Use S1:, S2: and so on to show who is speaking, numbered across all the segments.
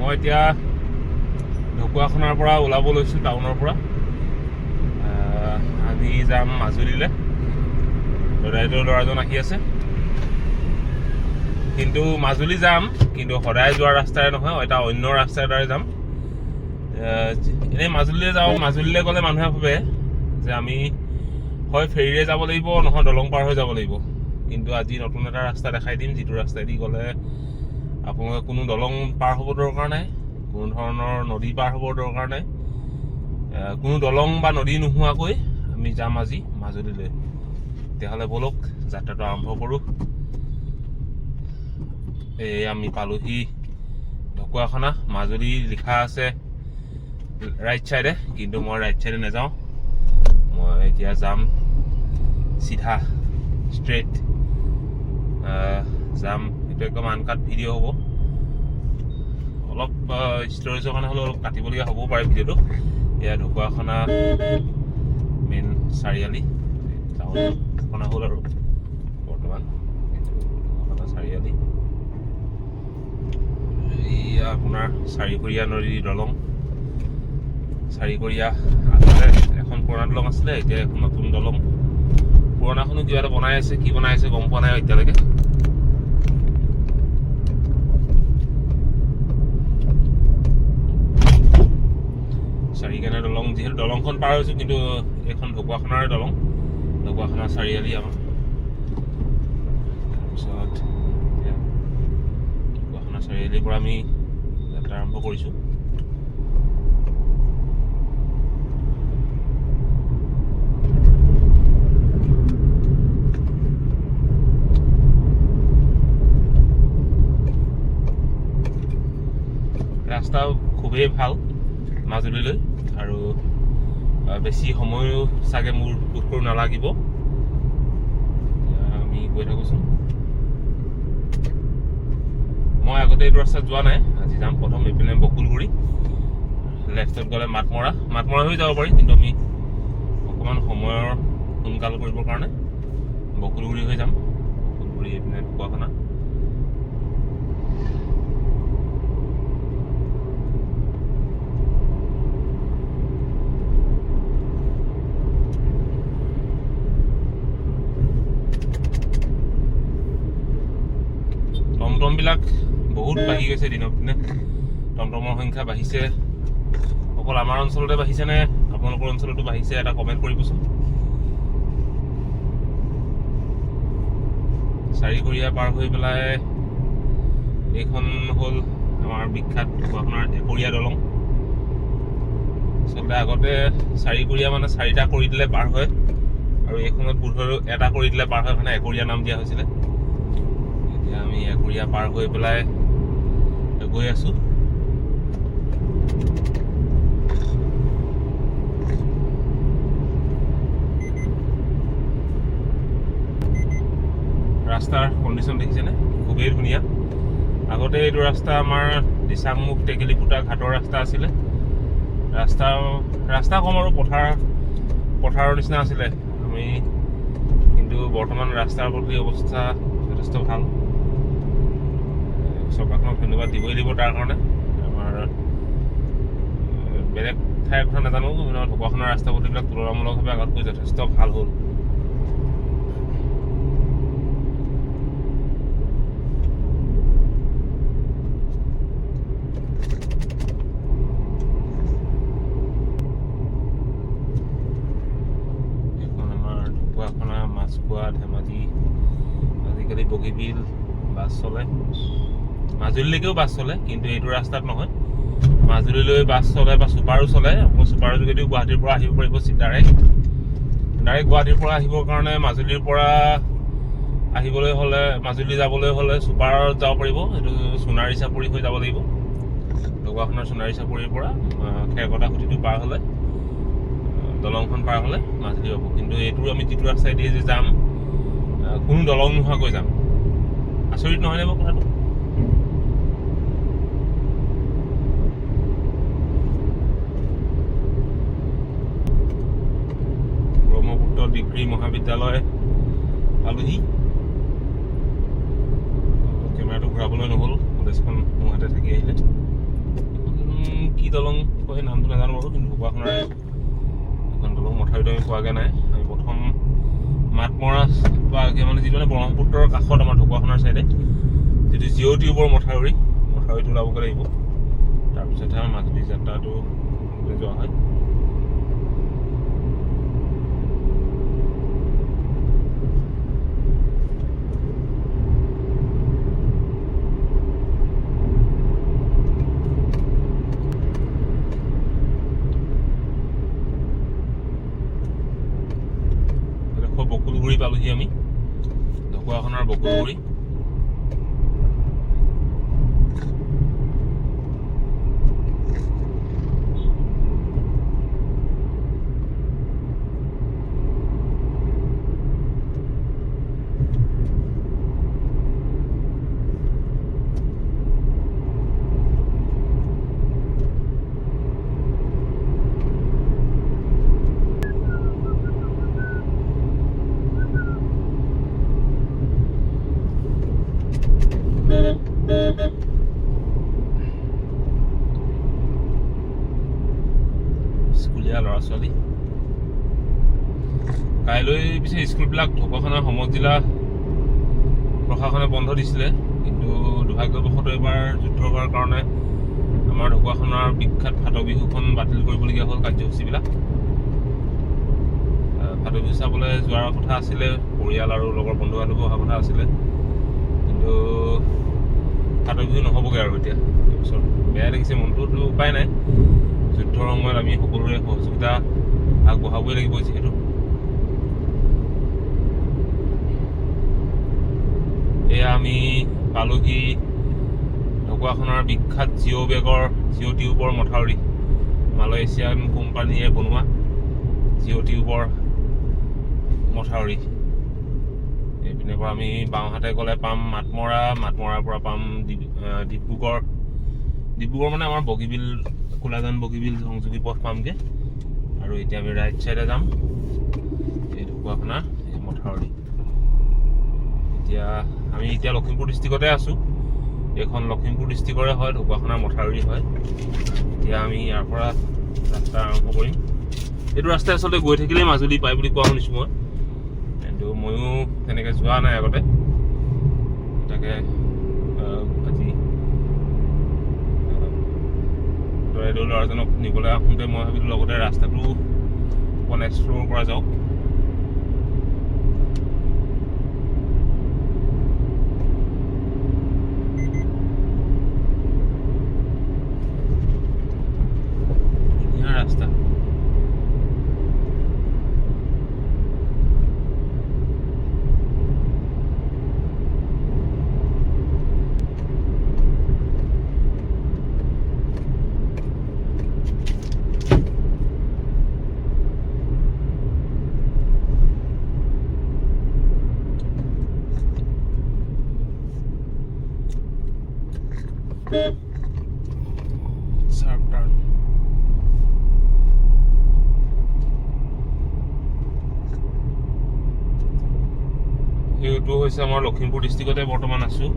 S1: মই এতিয়া ঢকুৱাখানাৰ পৰা ওলাব লৈছোঁ টাউনৰ পৰা। আমি যাম মাজুলীলৈ। দদাইদেউৰ ল'ৰাজন আহি আছে। কিন্তু মাজুলী যাম, কিন্তু সদায় যোৱা ৰাস্তাৰে নহয়, এটা অন্য ৰাস্তাৰ দ্বাৰাই যাম। এনেই মাজুলীলৈ যাওঁ। মাজুলীলৈ গ'লে মানুহে ভাবে যে আমি হয় ফেৰীৰে যাব লাগিব, নহয় দলং পাৰ হৈ যাব লাগিব। কিন্তু আজি নতুন এটা ৰাস্তা দেখাই দিম, যিটো ৰাস্তাইদি গ'লে আপোনালোকে কোনো দলং পাৰ হ'ব দৰকাৰ নাই, কোনো ধৰণৰ নদী পাৰ হ'ব দৰকাৰ নাই। কোনো দলং বা নদী নোহোৱাকৈ আমি যাম আজি মাজুলীলৈ। তেতিয়াহ'লে ব'লক যাত্ৰাটো আৰম্ভ কৰোঁ। আমি পালোহি ঢকুৱাখানা। মাজুলী লিখা আছে ৰাইট চাইডে, কিন্তু মই ৰাইট চাইডে নাযাওঁ। মই এতিয়া যাম চিধা ষ্ট্ৰেইট যাম। এইটো একদম আনকাট ভিডিঅ' হ'ব। অলপ ষ্ট'ৰেজৰ কাৰণে হ'লেও অলপ কাটিবলগীয়া হ'বও পাৰে ভিডিঅ'টো। এয়া ঢকুৱাখানা মেইন চাৰিআলি টাউন হ'ল আৰু বৰ্তমান ঢকুৱাখানা চাৰিআলি। এয়া আপোনাৰ চাৰিকৰীয়া নদীৰ দলং। চাৰিকৰীয়া আগতে এখন পুৰণা দলং আছিলে, এতিয়া এখন নতুন দলং। পুৰণাখনো কিবা এটা বনাই আছে, কি বনাই আছে গম পোৱা নাই এতিয়ালৈকে। চাৰিকীয়া দলং, যিহেতু দলংখন পাৰ হৈছোঁ, কিন্তু এইখন ঢকুৱাখানাৰে দলং, ঢকুৱাখানা চাৰিআলি আমাৰ। তাৰপিছত এতিয়া ঢকুৱাখানা চাৰিআলিৰ পৰা আমি যাত্ৰা আৰম্ভ কৰিছোঁ। ৰাস্তা খুবেই ভাল মাজুলীলৈ, আৰু বেছি সময়ো চাগে মোৰ বোধ কৰোঁ নালাগিব। আমি গৈ থাকোঁচোন। মই আগতে এইটো ৰাস্তাত যোৱা নাই, আজি যাম। প্ৰথম এইপিনে বকুলগুৰি, লেফ্টত গ'লে মাতমৰা হৈ যাব পাৰি, কিন্তু আমি অকণমান সময়ৰ সোনকাল কৰিবৰ কাৰণে বকুলগুৰি হৈ যাম। বকুলগুৰি এইপিনে ঢকুৱাখানা। টমটমবিলাক বহুত বাঢ়ি গৈছে দিনক দিনে। টমটমৰ সংখ্যা বাঢ়িছে। অকল আমাৰ অঞ্চলতে বাঢ়িছে নে আপোনালোকৰ অঞ্চলতো বাঢ়িছে, এটা কমেণ্ট কৰিবচোন। চাৰিকৰীয়া পাৰ হৈ পেলাই এইখন হ'ল আমাৰ বিখ্যাত ঢকুৱাখানাৰ একৰীয়া দলং। আচলতে আগতে চাৰিকৰীয়া মানে চাৰিটা কৰি দিলে পাৰ হয়, আৰু এইখনত বোধহয় এটা কৰি দিলে পাৰ হয়, মানে একৰীয়া নাম দিয়া হৈছিলে। এতিয়া আমি একৰীয়া পাৰ হৈ পেলাই গৈ আছোঁ। ৰাস্তাৰ কণ্ডিশ্যন দেখিছেনে? খুবেই ধুনীয়া। আগতে এইটো ৰাস্তা আমাৰ দিচাংমুখ টেকেলিপুটা ঘাটৰ ৰাস্তা আছিলে। ৰাস্তা কম আৰু পথাৰৰ নিচিনা আছিলে। কিন্তু বৰ্তমান ৰাস্তাৰ প্ৰতি অৱস্থা যথেষ্ট ভাল। চৰকাৰখনক ধন্যবাদ দিবই লাগিব তাৰ কাৰণে। আমাৰ বেলেগ ঠাইৰ কথা নাজানো, ঢকুৱাখানাৰ ৰাস্তা পথবিলাক তুলনামূলকভাৱে আগতকৈ যথেষ্ট ভাল হ'ল। এখন আমাৰ ঢকুৱাখানা, মাছখোৱা, ধেমাজি, আজিকালি বগীবিল বাছ চলে। মাজুলীলৈকেও বাছ চলে, কিন্তু এইটো ৰাস্তাত নহয়। মাজুলীলৈ বাছ চলে বা ছুপাৰো চলে। আপোনাৰ ছুপাৰৰ যোগেদিও গুৱাহাটীৰ পৰা আহিব পাৰিব ডাইৰেক্ট গুৱাহাটীৰ পৰা আহিবৰ কাৰণে মাজুলীৰ পৰা আহিবলৈ হ'লে, মাজুলী যাবলৈ হ'লে ছুপাৰত যাব পাৰিব। এইটো সোণাৰী চাপৰি হৈ যাব লাগিব। ঢকুৱাখানাৰ সোণাৰী চাপৰিৰ পৰা খেৰকটা খুঁটিটো পাৰ হ'লে, দলংখন পাৰ হ'লে মাজুলী হ'ব। কিন্তু এইটো আমি যিটো ৰাস্তাই দিয়ে যে যাম, কোনো দলং নোহোৱাকৈ যাম। আচৰিত নহয়নে বাৰু কথাটো? ব্ৰহ্মপুত্ৰ ডিগ্ৰী মহাবিদ্যালয় পালোহি। কেমেৰাটো ঘূৰাবলৈ নহ'ল, কলেজখন মোৰ হাতে থাকি আহিলে। দলং কয় নামটো নাজানো বাৰু, কিন্তু ঢকুৱাখানাৰে এখন দলং মথাউৰিটো আমি পোৱাগৈ নাই। আমি প্ৰথম মাতমৰা পোৱাকৈ মানে যিটো মানে ব্ৰহ্মপুত্ৰৰ কাষত আমাৰ ঢকুৱাখানাৰ চাইডে যিটো জিঅ' টিউবৰ মথাউৰিটো ওলাবগৈ লাগিব। তাৰপিছতহে আমাৰ মাজুলী যাত্ৰাটো যোৱা হয়। বকুলগুৰি পালোহি আমি, ঢকুৱাখানাৰ বকুলগুৰি। স্কুলীয়া ল'ৰা ছোৱালী কাইলৈ পিছে স্কুলবিলাক ঢকুৱাখানা সমগ্ৰ জিলা প্ৰশাসনে বন্ধ দিছিলে, কিন্তু দুৰ্ভাগ্যবশতঃ এইবাৰ যুদ্ধ হোৱাৰ কাৰণে আমাৰ ঢকুৱাখানাৰ বিখ্যাত ফাট বিহুখন বাতিল কৰিবলগীয়া হ'ল। কাৰ্যসূচীবিলাক ফাট বিহু চাবলৈ যোৱাৰ কথা আছিলে, পৰিয়াল আৰু লগৰ বন্ধু বান্ধৱ অহা কথা আছিলে, কিন্তু ফাট বিহু নহ'বগৈ আৰু এতিয়া এইবছৰ। বেয়া লাগিছে মনটোতো, উপায় নাই। যুদ্ধৰ সময়ত আমি সকলোৰে সহযোগিতা আগবঢ়াবই লাগিব যিহেতু। এয়া আমি পালোহি ঢকুৱাখানাৰ বিখ্যাত জিঅ' টিউবৰ মথাউৰি, মালয়েছিয়ান কোম্পানীয়ে বনোৱা জিঅ' টিউবৰ মথাউৰি। এইপিনে পৰা আমি বাওঁহাতে গ'লে পাম মাতমৰাৰ পৰা পাম ডিব্ৰুগড় মানে আমাৰ বগীবিল, কোলাজান বগীবিল সংযোগী পথ পামগৈ। আৰু এতিয়া আমি ৰাইট চাইডে যাম, এই ঢকুৱাখানা এই মথাউৰি। আমি এতিয়া লখিমপুৰ ডিষ্ট্ৰিক্টতে আছোঁ। এইখন লখিমপুৰ ডিষ্ট্ৰিক্টৰে হয়, ঢকুৱাখানাৰ মথাউৰি হয়। এতিয়া আমি ইয়াৰ পৰা ৰাস্তা আৰম্ভ কৰিম। এইটো ৰাস্তাই আচলতে গৈ থাকিলেই মাজুলী পায় বুলি কোৱা শুনিছোঁ মই, কিন্তু ময়ো তেনেকৈ যোৱা নাই আগতে। তাকে আজি দৰাইদেউ ল'ৰাজনক নিবলৈ আহোঁতে মই ভাবিলোঁ লগতে ৰাস্তাটো অকণ এক্সপ্ল'ৰ কৰা যাওক। ধুনীয়া ৰাস্তা। Sharp turn. এইটো হৈছে আমাৰ লখিমপুৰ ডিষ্ট্ৰিক্টতে বৰ্তমান আছোঁ,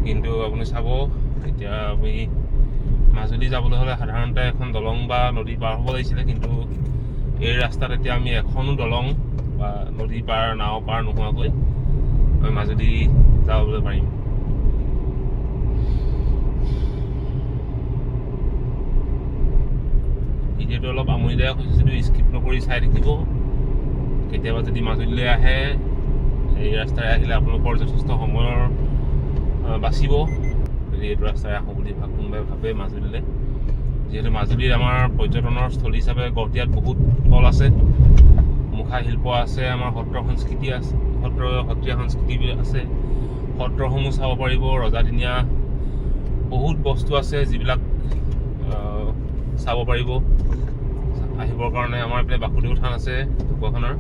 S1: কিন্তু আপুনি চাব এতিয়া আমি মাজুলী যাবলৈ হ'লে সাধাৰণতে এখন দলং বা নদী পাৰ হ'ব লাগিছিলে, কিন্তু এই ৰাস্তাত এতিয়া আমি এখনো দলং বা নদী পাৰ নাও পাৰ নোহোৱাকৈ আমি মাজুলী যাবলৈ পাৰিম। ভিডিঅ'টো অলপ আমনিদায়ক হৈছে যদিও স্কিপ নকৰি চাই থাকিব। কেতিয়াবা যদি মাজুলীলৈ আহে, এই ৰাস্তাৰে আহিলে আপোনালোকৰ যথেষ্ট সময়ৰ বাচিব যদি এইটো ৰাস্তাৰে আহোঁ বুলি কোনোবাই ভাবে মাজুলীলৈ। যিহেতু মাজুলীত আমাৰ পৰ্যটনৰ স্থলী হিচাপে গঢ়দিয়াত বহুত থল আছে, মুখা শিল্প আছে, আমাৰ সত্ৰীয়া সংস্কৃতি আছে, সত্ৰসমূহ চাব পাৰিব, ৰজাদিনীয়া বহুত বস্তু আছে যিবিলাক চাব পাৰিব। আহিবৰ কাৰণে আমাৰ এইপিনে বাসুদেৱ থান আছে ঢকুৱাখানাৰ,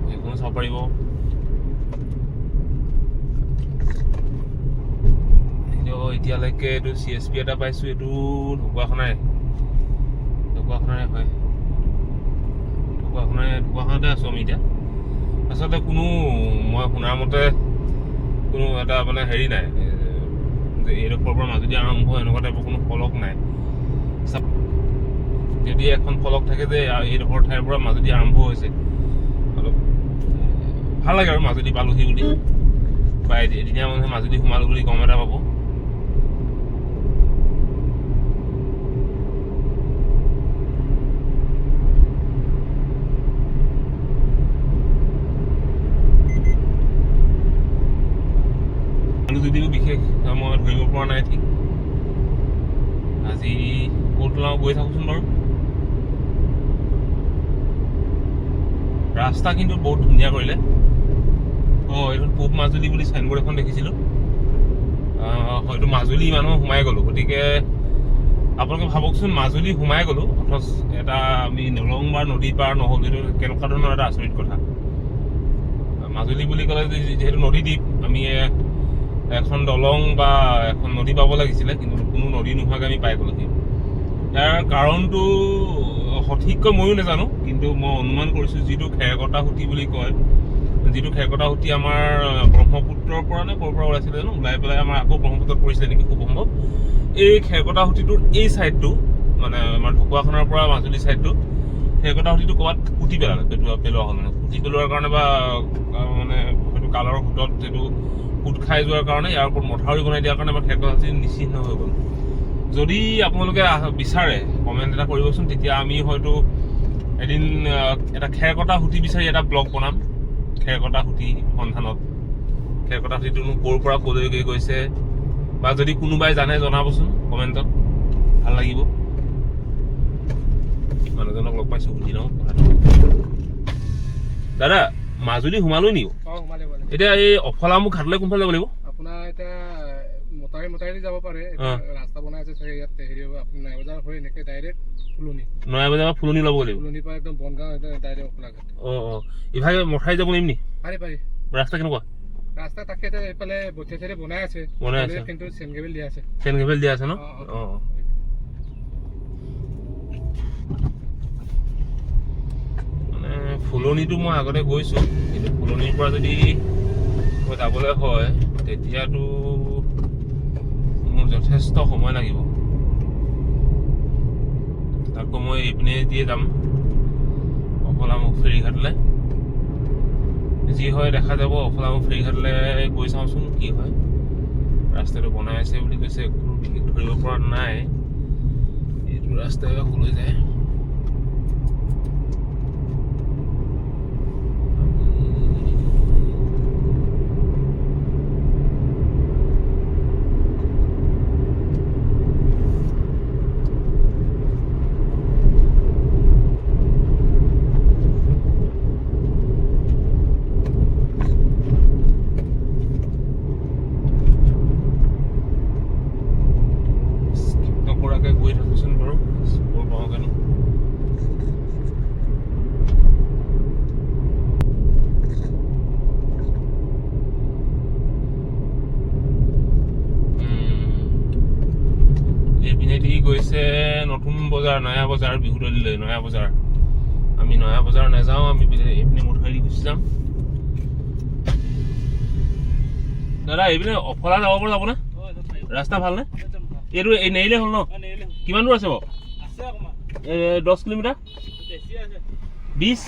S1: সেইখনো চাব পাৰিব। এতিয়ালৈকে এইটো CSP এটা পাইছোঁ, এইটো ঢকুৱাখানাৰে হয়। ঢকুৱাখানাতে আছোঁ আমি এতিয়া। আচলতে মই শুনাৰ মতে কোনো এটা মানে হেৰি নাই যে এইডোখৰৰ পৰা মাজুলী আৰম্ভ এনেকুৱা টাইপৰ কোনো ফলক নাই। যদি এখন ফলক থাকে যে এইডোখৰ ঠাইৰ পৰা মাজুলী আৰম্ভ হৈছে, অলপ ভাল লাগে আৰু মাজুলী পালোহি বুলি, বা এদিনীয়া মানুহে মাজুলী সোমালো বুলি গম এটা পাব। যদিও বিশেষ মই ধৰিব পৰা নাই ঠিক। আজি ক'ত ওলাওঁ গৈ থাকোচোন বাৰু। ৰাস্তা কিন্তু বহুত ধুনীয়া কৰিলে। এইখন পূব মাজুলী বুলি চাইনবোৰ্ড এখন দেখিছিলোঁ, হয়তো মাজুলী মানুহ সোমাই গ'লোঁ। গতিকে আপোনালোকে ভাবকচোন, মাজুলী সোমাই গ'লোঁ অথচ এটা আমি নলং বা নদী পাৰ নহ'লোঁ। এইটো কেনেকুৱা ধৰণৰ এটা আচৰিত কথা। মাজুলী বুলি ক'লে যিহেতু নদীদ্বীপ, আমি এখন দলং বা এখন নদী পাব লাগিছিলে, কিন্তু কোনো নদী নোহোৱাকৈ আমি পাই গ'লোহি। ইয়াৰ কাৰণটো সঠিককৈ ময়ো নাজানো, কিন্তু মই অনুমান কৰিছোঁ যিটো খেৰকটা সুঁতি বুলি কয়, যিটো খেৰকটা সুঁতি আমাৰ ব্ৰহ্মপুত্ৰৰ পৰা নে ক'ৰ পৰা ওলাইছিলে জানো, ওলাই পেলাই আমাৰ আকৌ ব্ৰহ্মপুত্ৰত পৰিছিলে নেকি খুব সম্ভৱ। এই খেৰকটা সুঁতিটোৰ এই ছাইডটো, মানে আমাৰ ঢকুৱাখানাৰ পৰা মাজুলী ছাইডটো, খেৰকটা সুঁতিটো ক'ৰবাত পুতি পেলালে, পেলোৱা হ'ল। মানে পুতি পেলোৱাৰ কাৰণে বা মানে হয়তো কালৰ সোঁতত যিটো পুত খাই যোৱাৰ কাৰণে ইয়াৰ ওপৰত মথাউৰি বনাই দিয়াৰ কাৰণে আমাৰ খেৰকটা সুঁতি নিশ্চিহ্ন হৈ গ'ল। যদি আপোনালোকে বিচাৰে কমেণ্ট এটা কৰিবচোন, তেতিয়া আমি হয়তো এদিন এটা খেৰকটা সুঁতি বিচাৰি এটা ব্লগ বনাম। খেৰকটা সুঁতি সন্ধানত, খেৰকটা সুঁতিটোনো ক'ৰ পৰা ক'লৈকে গৈছে, বা যদি কোনোবাই জানে জনাবচোন কমেণ্টত, ভাল লাগিব। মানুহজনক লগ পাইছোঁ, সুধি লওঁ কথাটো। দাদা, মাজুলী সোমালো নি? এতিয়া এই অফলামুখ ঘাটলৈ কোনফালে যাব লাগিব?
S2: আপোনাৰ এতিয়া মতাৰি যাব পাৰে, ৰাস্তা বনাই আছে চাগে ইয়াত। হেৰি আপুনি নয়াবজাৰ হৈ এনেকে ডাইৰেক্ট ফুলনি,
S1: নয়াবজাৰ পৰা ফুলনি ল'ব লাগিব।
S2: ফুলনিৰ পৰা একদম বনগাঁও ডাইৰেক্ট অফলাঘাট।
S1: ইভাগে মথাৰি যাব পাৰিম নি?
S2: পাৰি। ৰাস্তা কেনেকুৱা? ৰাস্তা তাকে এইফালে বঠিয়া চাইডে বনাই আছে, কিন্তু চেনগেবেল দিয়া আছে।
S1: চেনগেবেল দিয়া আছে ন? মানে ফুলনিটো মই আগতে গৈছোঁ, কিন্তু ফুলনিৰ পৰা যদি যাবলৈ হয় তেতিয়াতো মোৰ যথেষ্ট সময় লাগিব। আকৌ মই এইপিনে দিয়ে যাম অফলামুখ ফেৰীঘাটলৈ। যি হয় দেখা যাব। অফলামুখ ফেৰীঘাটলৈ গৈ চাওঁচোন কি হয়। ৰাস্তাটো বনাই আছে বুলি কৈছে, কোনো বিশেষ ধৰিব পৰা নাই এইটো ৰাস্তাই বা ক'লৈ যায়। গৈ থাকোচোন বাৰু, খবৰ পাওঁ কেনো। এইপিনেদি গৈছে নতুন বজাৰ, নয়া বজাৰ, বিহুতলীলৈ নয়া বজাৰ। আমি নয়া বজাৰ নাযাওঁ, আমি এইপিনে মথাউৰি গুচি যাম। দাদা, এইপিনে অফলা যাব পৰা যাবনে? ৰাস্তা ভালনে? এইটো এই নেৰিলে হ'ল ন? কিমান দূৰ আছে বাৰু? 10 কিলোমিটাৰ? 20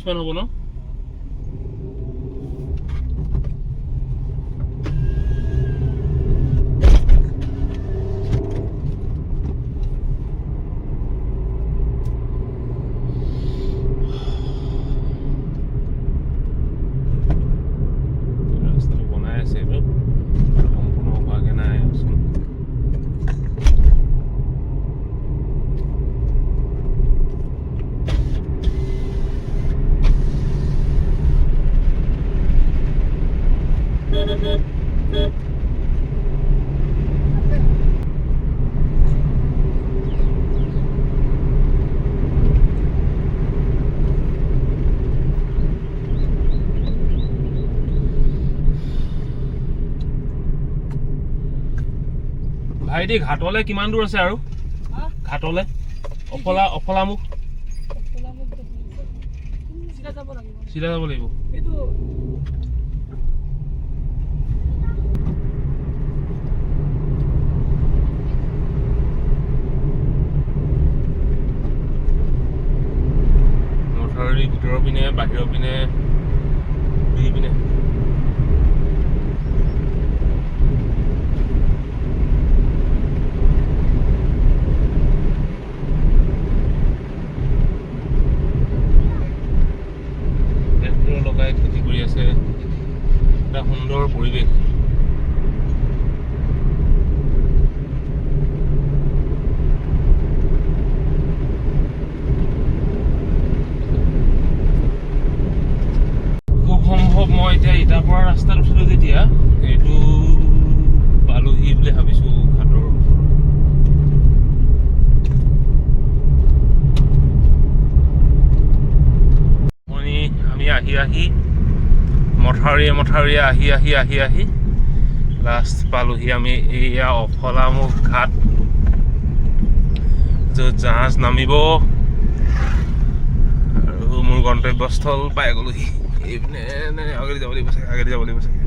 S1: মান হ'ব ন? ৰাস্তাটো বনাই আছে, এইটো সম্পূৰ্ণ হোৱাগে নাই। ভাইটি, ঘাটলে কিমান দূৰ আছে আৰু? ঘাটলে অফলামুখ চিধা যাব লাগিব। বাহিৰৰ পিনে দুই পিনে ট্ৰেক্টৰ লগাই খেতি কৰি আছে। এটা সুন্দৰ পৰিৱেশ। সম্ভৱ মই এতিয়া ইটাপৰা ৰাস্তাত উঠিলোঁ যেতিয়া এইটো পালোহি বুলি ভাবিছোঁ ঘাটৰ ওচৰত। আমি আহি মথাউৰিয়ে আহি লাষ্ট পালোহি আমি এয়া অফলামুখ ঘাট, য'ত জাহাজ নামিব আৰু মোৰ গন্তব্যস্থল পাই গ'লোহি। এইপিনে আগেদি যাব লাগিব চাগে।